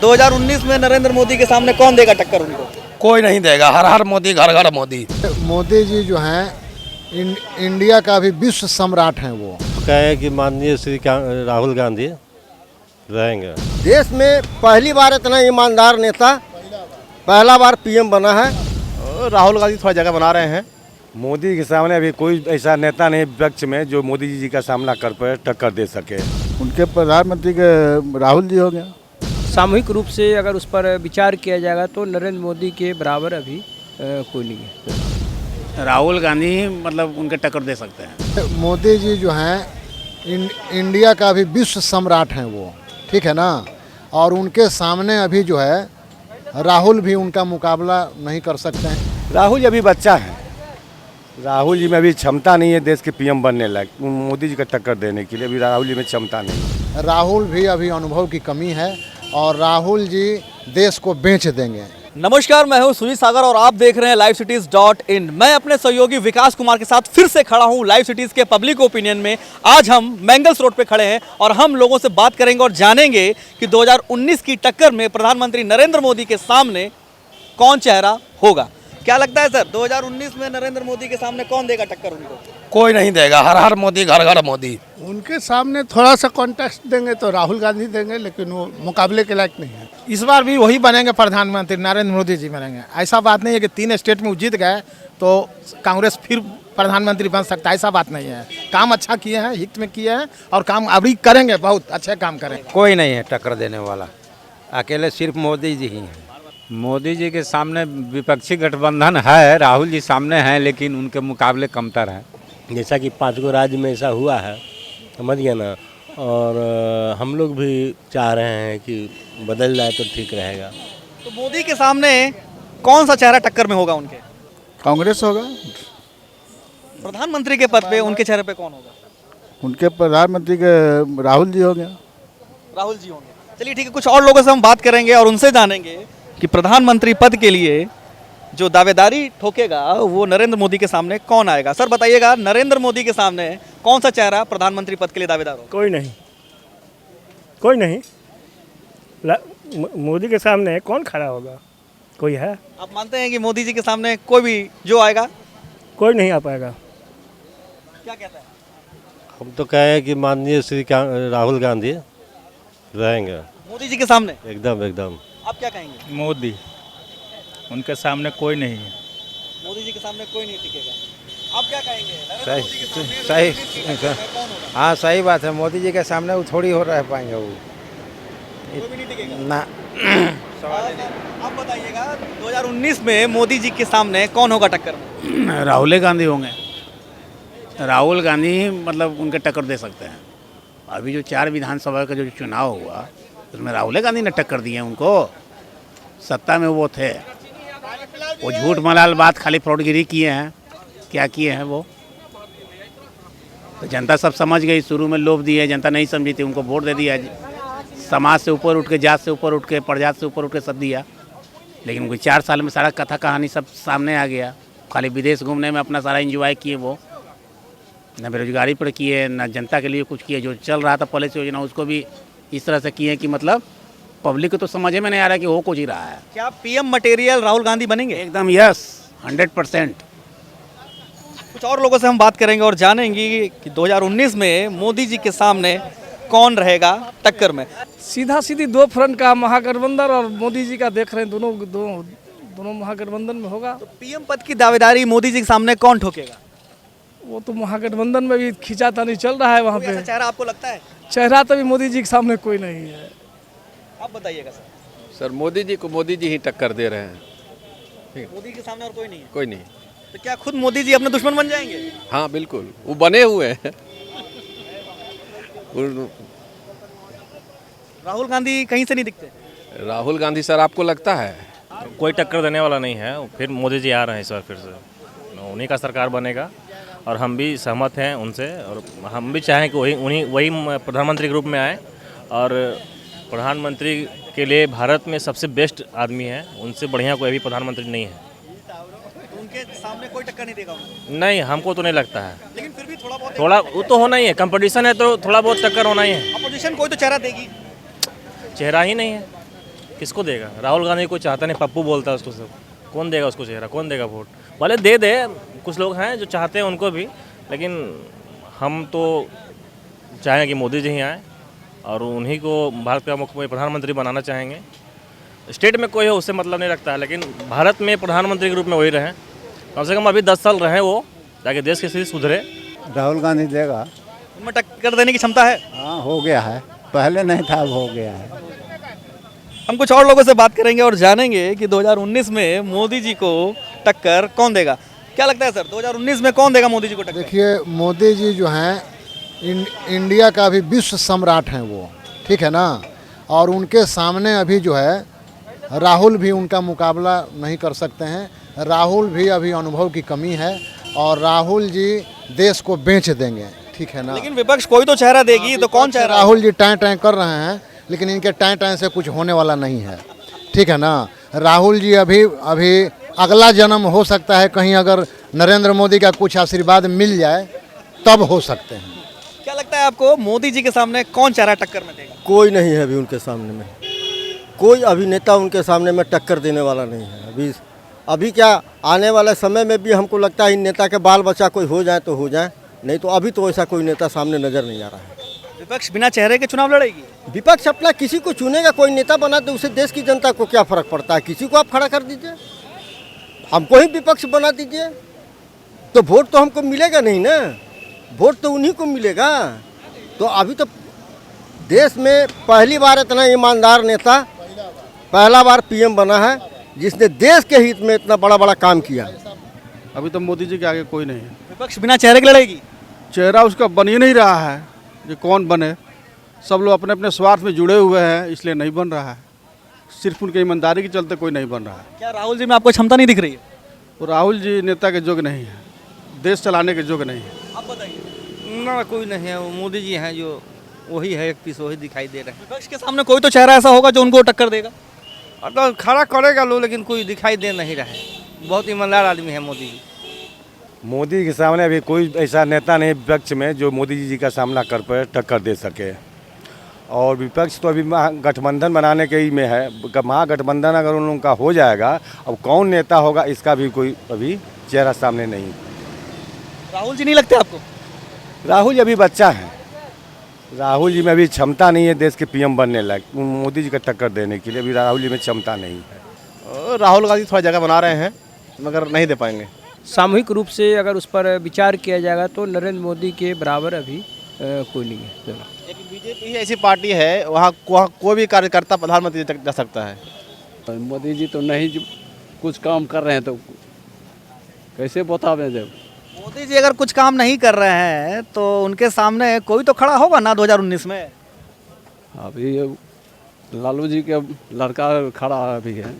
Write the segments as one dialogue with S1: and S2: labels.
S1: 2019 में नरेंद्र मोदी के सामने कौन देगा टक्कर उनको?
S2: कोई नहीं देगा। हर हर मोदी, घर घर मोदी।
S3: मोदी जी जो हैं इंडिया का भी विश्व सम्राट हैं वो।
S4: कहे कि माननीय श्री राहुल गांधी रहेंगे।
S5: देश में पहली बार इतना ईमानदार नेता पहला बार पीएम बना है।
S6: राहुल गांधी थोड़ा जगह बना रहे हैं।
S4: मोदी के सामने अभी कोई ऐसा नेता नहीं विपक्ष में जो मोदी जी का सामना कर पाए, टक्कर दे सके।
S3: उनके प्रधानमंत्री के राहुल जी हो गया।
S7: सामूहिक रूप से अगर उस पर विचार किया जाएगा तो नरेंद्र मोदी के बराबर अभी कोई नहीं है।
S6: राहुल गांधी मतलब उनके टक्कर दे सकते हैं।
S3: मोदी जी जो हैं इंडिया का भी विश्व सम्राट हैं वो, ठीक है ना। और उनके सामने अभी जो है राहुल भी उनका मुकाबला नहीं कर सकते हैं।
S4: राहुल जी अभी बच्चा है। राहुल जी में अभी क्षमता नहीं है देश के पीएम बनने लायक, मोदी जी का टक्कर देने के लिए अभी राहुल जी में क्षमता नहीं।
S3: राहुल भी अभी अनुभव की कमी है और राहुल जी देश को बेच देंगे।
S1: नमस्कार, मैं हूं सुजीत सागर और आप देख रहे हैं livecities.in। मैं अपने सहयोगी विकास कुमार के साथ फिर से खड़ा हूं लाइव सिटीज के पब्लिक ओपिनियन में। आज हम मैंगल्स रोड पे खड़े हैं और हम लोगों से बात करेंगे और जानेंगे कि 2019 की टक्कर में प्रधानमंत्री नरेंद्र मोदी के सामने कौन चेहरा होगा। क्या लगता है सर, 2019 में नरेंद्र मोदी के सामने कौन देगा टक्कर उनको?
S2: कोई नहीं देगा। हर हर मोदी, घर घर मोदी।
S8: उनके सामने थोड़ा सा कॉन्टेस्ट देंगे तो राहुल गांधी देंगे, लेकिन वो मुकाबले के लायक नहीं है।
S9: इस बार भी वही बनेंगे प्रधानमंत्री, नरेंद्र मोदी जी बनेंगे। ऐसा बात नहीं है कि 3 स्टेट में जीत गए तो कांग्रेस फिर प्रधानमंत्री बन सकता है, ऐसा बात नहीं है। काम अच्छा किए हैं, हित में किए हैं और काम अभी करेंगे, बहुत अच्छे काम करेंगे।
S10: कोई नहीं है टक्कर देने वाला, अकेले सिर्फ मोदी जी ही हैं।
S11: मोदी जी के सामने विपक्षी गठबंधन है, राहुल जी सामने हैं, लेकिन उनके मुकाबले कमतर है।
S4: जैसा कि 5 गो राज्य में ऐसा हुआ है, समझ गया ना। और हम लोग भी चाह रहे हैं कि बदल जाए तो ठीक रहेगा।
S1: तो मोदी के सामने कौन सा चेहरा टक्कर में होगा उनके?
S3: कांग्रेस होगा।
S1: प्रधानमंत्री के पद पे उनके चेहरे पे कौन होगा?
S3: उनके प्रधानमंत्री के राहुल जी हो गया।
S1: राहुल जी होंगे। चलिए ठीक है, कुछ और लोगों से हम बात करेंगे और उनसे जानेंगे कि प्रधानमंत्री पद के लिए जो दावेदारी ठोकेगा वो नरेंद्र मोदी के सामने कौन आएगा। सर बताइएगा, नरेंद्र मोदी के सामने कौन सा चेहरा प्रधानमंत्री पद के लिए दावेदार होगा?
S12: कोई नहीं, कोई नहीं। मोदी के सामने कौन खड़ा होगा? कोई है?
S1: आप मानते हैं कि मोदी जी के सामने कोई भी जो आएगा?
S12: कोई नहीं आ पाएगा।
S1: क्या कहता है?
S4: हम तो कहें कि माननीय श्री राहुल गांधी रहेंगे
S1: मोदी जी के सामने।
S4: एकदम एकदम।
S1: आप क्या कहेंगे?
S11: मोदी, उनके सामने कोई नहीं है।
S1: मोदी जी के सामने कोई नहीं टिकेगा। आप क्या कहेंगे?
S10: सही, हाँ सही बात है। मोदी जी के सामने वो थोड़ी हो रह पाएंगे, वो
S1: कोई भी नहीं टिकेगा
S10: ना।
S1: आप बताइएगा, 2019 में मोदी जी के सामने कौन होगा टक्कर में?
S6: राहुल गांधी होंगे। राहुल गांधी मतलब उनके टक्कर दे सकते हैं। अभी जो 4 विधानसभा का जो चुनाव हुआ उसमें राहुल गांधी ने टक्कर दी है उनको। सत्ता में वो थे, वो झूठ मलाल बात खाली फ्रॉडगिरी किए हैं। क्या किए हैं वो तो जनता सब समझ गई। शुरू में लोभ दिए, जनता नहीं समझी थी, उनको वोट दे दिया। समाज से ऊपर उठ के, जात से ऊपर उठ के, प्रजात से ऊपर उठ के सब दिया। लेकिन उनको 4 साल में सारा कथा कहानी सब सामने आ गया। खाली विदेश घूमने में अपना सारा एंजॉय किए वो, न बेरोजगारी पर किए, न जनता के लिए कुछ किए। जो चल रहा था पॉलिसी योजना उसको भी इस तरह से किए कि मतलब पब्लिक को तो समझ में नहीं आ रहा कि हो कुछ ही रहा है।
S1: क्या पीएम मटेरियल राहुल गांधी बनेंगे?
S6: एकदम यस, 100%।
S1: कुछ और लोगों से हम बात करेंगे और जानेंगे कि 2019 में मोदी जी के सामने कौन रहेगा टक्कर में।
S7: सीधा सीधी 2 फ्रंट का महागठबंधन और मोदी जी का देख रहे हैं, दोनों महागठबंधन में होगा।
S1: तो पीएम पद की दावेदारी मोदी जी के सामने कौन ठोकेगा?
S7: वो तो महागठबंधन में भी खींचातानी चल रहा है वहाँ पे।
S1: चेहरा आपको लगता है?
S7: चेहरा तो भी मोदी जी के सामने कोई नहीं है।
S1: आप बताइएगा सर।
S13: सर मोदी जी को मोदी जी ही टक्कर दे रहे हैं।
S1: मोदी के सामने और कोई नहीं है?
S13: कोई नहीं।
S1: तो क्या खुद मोदी जी अपने दुश्मन बन जाएंगे?
S13: हाँ बिल्कुल, वो बने हुए हैं।
S1: राहुल गांधी कहीं से नहीं दिखते?
S13: राहुल गांधी सर आपको लगता है?
S14: कोई टक्कर देने वाला नहीं है। फिर मोदी जी आ रहे हैं इस बार, फिर से उन्हीं का सरकार बनेगा और हम भी सहमत हैं उनसे। और हम भी चाहें कि वही प्रधानमंत्री के रूप में आए। और प्रधानमंत्री के लिए भारत में सबसे बेस्ट आदमी है, उनसे बढ़िया कोई भी प्रधानमंत्री नहीं है।
S1: उनके सामने कोई टक्कर नहीं देगा उनको?
S14: नहीं, हमको तो नहीं लगता है।
S1: लेकिन फिर भी
S14: थोड़ा वो तो होना ही है, कंपटीशन है तो थोड़ा बहुत टक्कर होना ही है।
S1: अपोजिशन कोई तो चेहरा देगी?
S14: चेहरा ही नहीं है। किसको देगा? राहुल गांधी कोई चाहता नहीं, पप्पू बोलता है उसको सब। कौन देगा उसको चेहरा, कौन देगा वोट? भले दे दे, कुछ लोग हैं जो चाहते हैं उनको भी, लेकिन हम तो चाहेंगे कि मोदी जी ही आए और उन्हीं को भारत का मुख्य प्रधानमंत्री बनाना चाहेंगे। स्टेट में कोई हो उससे मतलब नहीं रखता है, लेकिन भारत में प्रधानमंत्री के रूप में वही रहें। कम से कम अभी 10 साल रहे वो, ताकि देश की स्थिति सुधरे।
S10: राहुल गांधी देगा।
S1: उनमें टक्कर देने की क्षमता है?
S10: हाँ, हो गया है, पहले नहीं था, अब हो गया है।
S1: हम कुछ और लोगों से बात करेंगे और जानेंगे कि 2019 में मोदी जी को टक्कर कौन देगा। क्या लगता है सर, 2019 में कौन देगा मोदी जी को टक्कर?
S3: देखिए, मोदी जी जो हैं इंडिया का अभी विश्व सम्राट हैं वो, ठीक है ना। और उनके सामने अभी जो है राहुल भी उनका मुकाबला नहीं कर सकते हैं। राहुल भी अभी अनुभव की कमी है और राहुल जी देश को बेच देंगे, ठीक है ना।
S1: लेकिन विपक्ष कोई तो चेहरा देगी, तो कौन चेहरा?
S3: राहुल जी टाँ टाँ कर रहे हैं, लेकिन इनके टाँ टाँ से कुछ होने वाला नहीं है, ठीक है ना। राहुल जी अभी अगला जन्म हो सकता है, कहीं अगर नरेंद्र मोदी का कुछ आशीर्वाद मिल जाए तब हो सकते हैं।
S1: क्या लगता है आपको, मोदी जी के सामने कौन चेहरा टक्कर में देगा?
S5: कोई नहीं है अभी उनके सामने में, कोई अभिनेता उनके सामने में टक्कर देने वाला नहीं है। अभी क्या आने वाले समय में भी हमको लगता है इन नेता के बाल बच्चा कोई हो जाए तो हो जाए, नहीं तो अभी तो ऐसा कोई नेता सामने नजर नहीं आ रहा है।
S1: विपक्ष बिना चेहरे के चुनाव लड़ेगी?
S5: विपक्ष अपना किसी को चुनेगा, कोई नेता बना तो उसे देश की जनता को क्या फर्क पड़ता है। किसी को आप खड़ा कर दीजिए, हमको ही विपक्ष बना दीजिए, तो वोट तो हमको मिलेगा नहीं ना, वोट तो उन्हीं को मिलेगा। तो अभी तो देश में पहली बार इतना ईमानदार नेता पहला बार पीएम बना है, जिसने देश के हित में इतना बड़ा बड़ा काम किया।
S8: अभी तो मोदी जी के आगे कोई नहीं है।
S1: विपक्ष बिना चेहरे के लड़ेगी?
S8: चेहरा उसका बन ही नहीं रहा है, ये कौन बने। सब लोग अपने अपने स्वार्थ में जुड़े हुए हैं, इसलिए नहीं बन रहा है। सिर्फ उनके ईमानदारी के चलते कोई नहीं बन रहा है।
S1: क्या राहुल जी में आपको क्षमता नहीं दिख रही है?
S8: तो राहुल जी नेता के योग्य नहीं है, देश चलाने के योग्य नहीं है।
S1: आप बताइए।
S10: ना, कोई नहीं है, वो मोदी जी हैं जो वही है, एक पीस वही दिखाई दे रहे हैं।
S1: विपक्ष के सामने कोई तो चेहरा ऐसा होगा जो उनको टक्कर देगा?
S10: तो खड़ा करेगा लोग, लेकिन कोई दिखाई दे नहीं रहा है। बहुत ईमानदार आदमी है मोदी जी।
S4: मोदी के सामने अभी कोई ऐसा नेता नहीं विपक्ष में जो मोदी जी का सामना कर पाए, टक्कर दे सके। और विपक्ष तो अभी गठबंधन बनाने के ही में है। महागठबंधन अगर उन लोगों का हो जाएगा, अब कौन नेता होगा इसका भी कोई अभी चेहरा सामने नहीं।
S1: राहुल जी नहीं लगते आपको?
S4: राहुल जी अभी बच्चा है, राहुल जी में अभी क्षमता नहीं है देश के पीएम बनने लायक। मोदी जी का टक्कर देने के लिए अभी राहुल जी में क्षमता नहीं है।
S10: राहुल गांधी थोड़ा जगह बना रहे हैं, मगर नहीं दे पाएंगे।
S7: सामूहिक रूप से अगर उस पर विचार किया जाएगा तो नरेंद्र मोदी के बराबर अभी कोई नहीं है।
S10: लेकिन बीजेपी ऐसी पार्टी है, वहाँ कोई भी कार्यकर्ता प्रधानमंत्री तक जा सकता है।
S12: मोदी जी तो नहीं कुछ काम कर रहे हैं, तो कैसे बतावें। जब
S1: मोदी जी अगर कुछ काम नहीं कर रहे हैं तो उनके सामने कोई तो खड़ा होगा ना 2019 में।
S12: अभी लालू जी के लड़का खड़ा अभी है।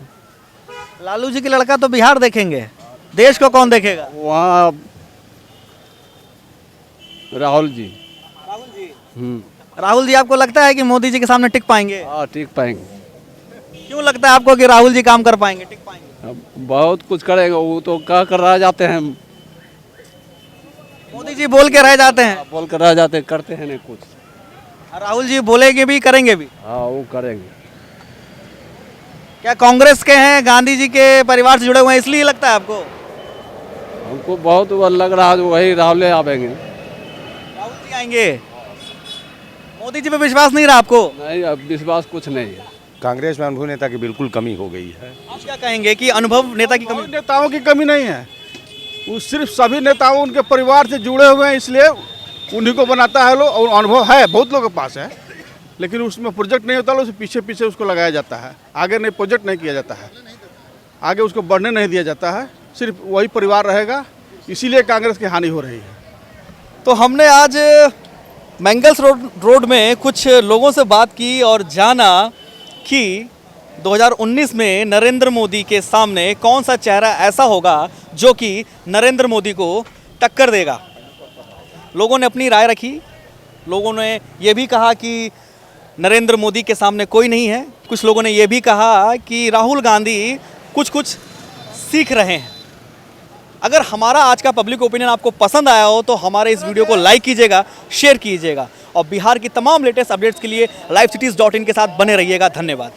S1: लालू जी की लड़का तो बिहार देखेंगे, देश को कौन देखेगा?
S12: वहाँ राहुल जी।
S1: राहुल जी आपको लगता है कि मोदी जी के सामने टिक पाएंगे?
S12: हाँ, टिक पाएंगे।
S1: क्यों लगता है आपको कि राहुल जी काम कर पाएंगे, टिक पाएंगे?
S12: बहुत कुछ करेगा, वो तो कह कर रह जाते हैं।
S1: मोदी जी बोल के रह जाते हैं?
S12: बोल कर रह जाते हैं, करते हैं नहीं कुछ।
S1: राहुल जी बोलेंगे भी, करेंगे भी?
S12: हाँ, वो करेंगे।
S1: क्या कांग्रेस के हैं, गांधी जी के परिवार से जुड़े हुए हैं, इसलिए लगता है आपको?
S12: हमको बहुत लग रहा है वही राहुल आवेंगे।
S1: राहुल जी आएंगे? मोदी जी पे विश्वास नहीं रहा आपको?
S12: नहीं, अब विश्वास कुछ नहीं है।
S4: कांग्रेस में अनुभव नेता की बिल्कुल कमी हो गई है।
S1: आप क्या कहेंगे कि अनुभव नेता की कमी?
S8: नेताओं की कमी नहीं है, वो सिर्फ सभी नेताओं उनके परिवार से जुड़े हुए हैं, इसलिए उन्हीं को बनाता है लोग। और अनुभव है बहुत लोगों के पास है, लेकिन उसमें प्रोजेक्ट नहीं होता, उसे पीछे पीछे उसको लगाया जाता है, आगे नहीं प्रोजेक्ट नहीं किया जाता है, आगे उसको बढ़ने नहीं दिया जाता है, सिर्फ वही परिवार रहेगा। इसीलिए कांग्रेस की हानि हो रही है।
S1: तो हमने आज मैंगल्स रोड में कुछ लोगों से बात की और जाना कि 2019 में नरेंद्र मोदी के सामने कौन सा चेहरा ऐसा होगा जो कि नरेंद्र मोदी को टक्कर देगा। लोगों ने अपनी राय रखी, लोगों ने ये भी कहा कि नरेंद्र मोदी के सामने कोई नहीं है। कुछ लोगों ने ये भी कहा कि राहुल गांधी कुछ सीख रहे हैं। अगर हमारा आज का पब्लिक ओपिनियन आपको पसंद आया हो तो हमारे इस वीडियो को लाइक कीजिएगा, शेयर कीजिएगा और बिहार की तमाम लेटेस्ट अपडेट्स के लिए livecities.in के साथ बने रहिएगा। धन्यवाद।